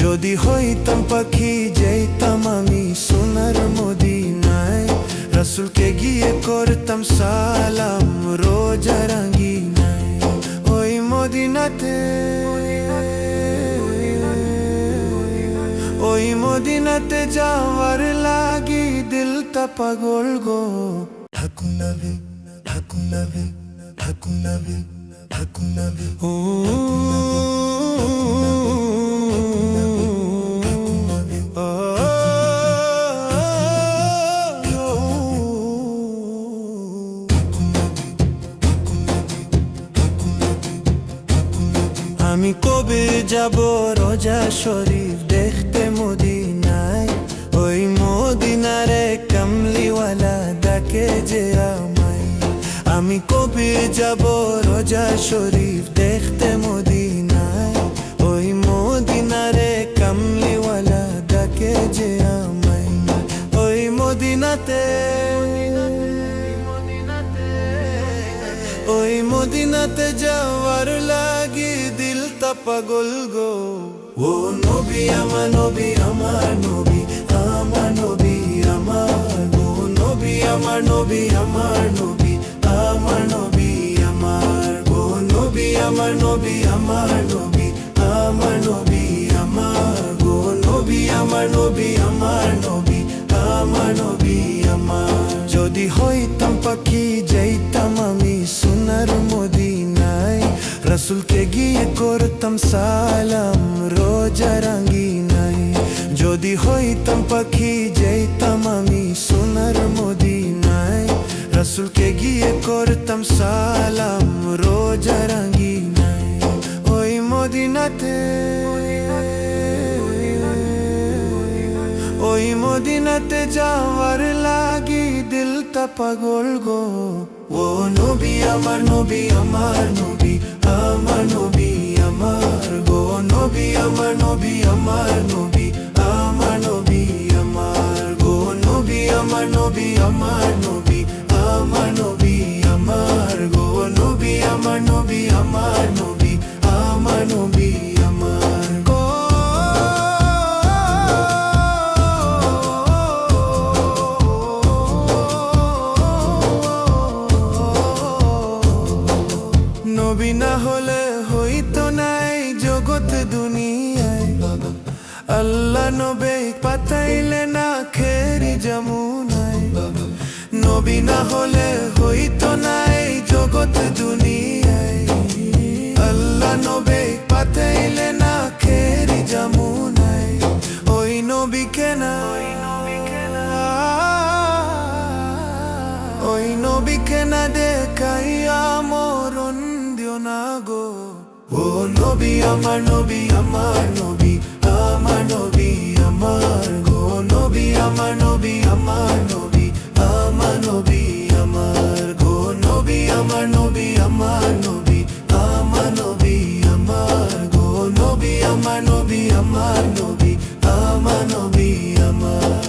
যদি হইতাম পাখি যেতাম আমি সোনার মদিনায়, রাসূলকে গিয়ে করতাম সালাম রোজা রাঙ্গিনায়। ওই মদিনাতে, ওই মদিনাতে যাওয়ার লাগি দিলটা পাগল গো। ঠাকুরনাবে ঠাকুরনাবে ঠাকুরনাবে ঠাকুরনাবে ও আমি কবে যাব রোজা শরীফ দেখতে মদিনায়, ওই মদিনারে কামলিওয়ালা ডাকে যে আমায়। আমি কবে যাব রোজা শরীফ দেখতে মদিনায়, ওই মদিনারে কামলিওয়ালা ডাকে যে আমায়। ওই মদিনাতে, ওই মদিনাতে যাওয়ার লাগি দিলটা পাগল গো। ও নবী আমার নবী আমার নবী আমার নবী আমার, ও নবী আমার নবী আমার নবী আমার নবী আমার, ও নবী আমার নবী আমার নবী আমার নবী আমার, ও নবী আমার নবী আমার নবী আমার নবী আমার। যদি হইতাম পাখি যাইতাম আমি সোনার মদিনায়, রাসূলকে গিয়ে করতাম সালাম রোজা রাঙ্গিনায়। যদি হইতাম পাখি যাইতাম আমি সোনার মদিনায়, রাসূলকে গিয়ে করতাম সালাম রোজা রাঙ্গিনায়। ওই মদিনাতে, ওই মদিনাতে যাওয়ার লাগি দিলটা পাগল গো। ও নবী আমার নবী আমার নবী আমার নবী আমার, গো নবী আমার নবী আমার নবী আমার নবী আমার, গো নবী আমার নবী আমার নবী আমার নবী আমার, গো নবী আমার নবী আমার নবী আমার নবী আমার। নবী না হলে হইতো নাই জগৎ দুনিয়ায়, আল্লাহ নবী পাঠাইলে না খেরি যমুনায়। নবী না হলে হইতো নাই জগৎ দুনিয়ায়, আল্লাহ নবী পাঠাইলে না খেরি যমুনায়। ওই নবীকে না, ওই নবীকে না দেখাইয়া মরণ দিও না গো। ও নবী আমার নবী আমার নবী আমার নবী আমার, গো নবী আমার নবী আমার নবী আমার নবী আমার, গো নবী আমার নবী আমার নবী আমার নবী আমার, গো নবী আমার নবী আমার নবী আমার নবী আমার।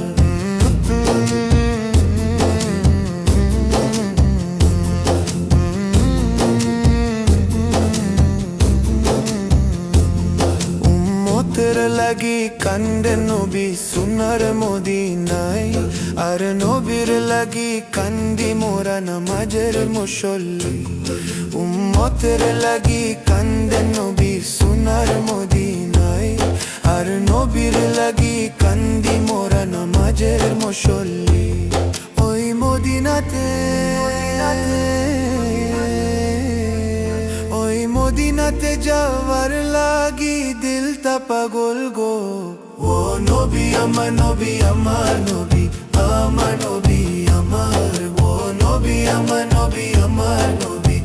উম্মতের লাগি কান্দে নবী সোনার মদিনায়, আর নবীর লাগি কান্দি মোরা নামাজের মুসল্লি। উম্মতের লাগি কান্দে নবী সোনার মদিনায়, আর নবীর লাগি কান্দি মোরা নামাজের মুসল্লি। ওই মদিনাতে, ওই মদিনাতে যাওয়ার লাগি দিলটা পাগল গো। ও নবী আমার নবী আমার নবী আমার নবী আমার, ও নবী আমার নবী আমার নবী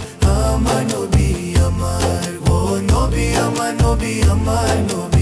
আমার নবী আমার, ও নবী আমার নবী আমার নবী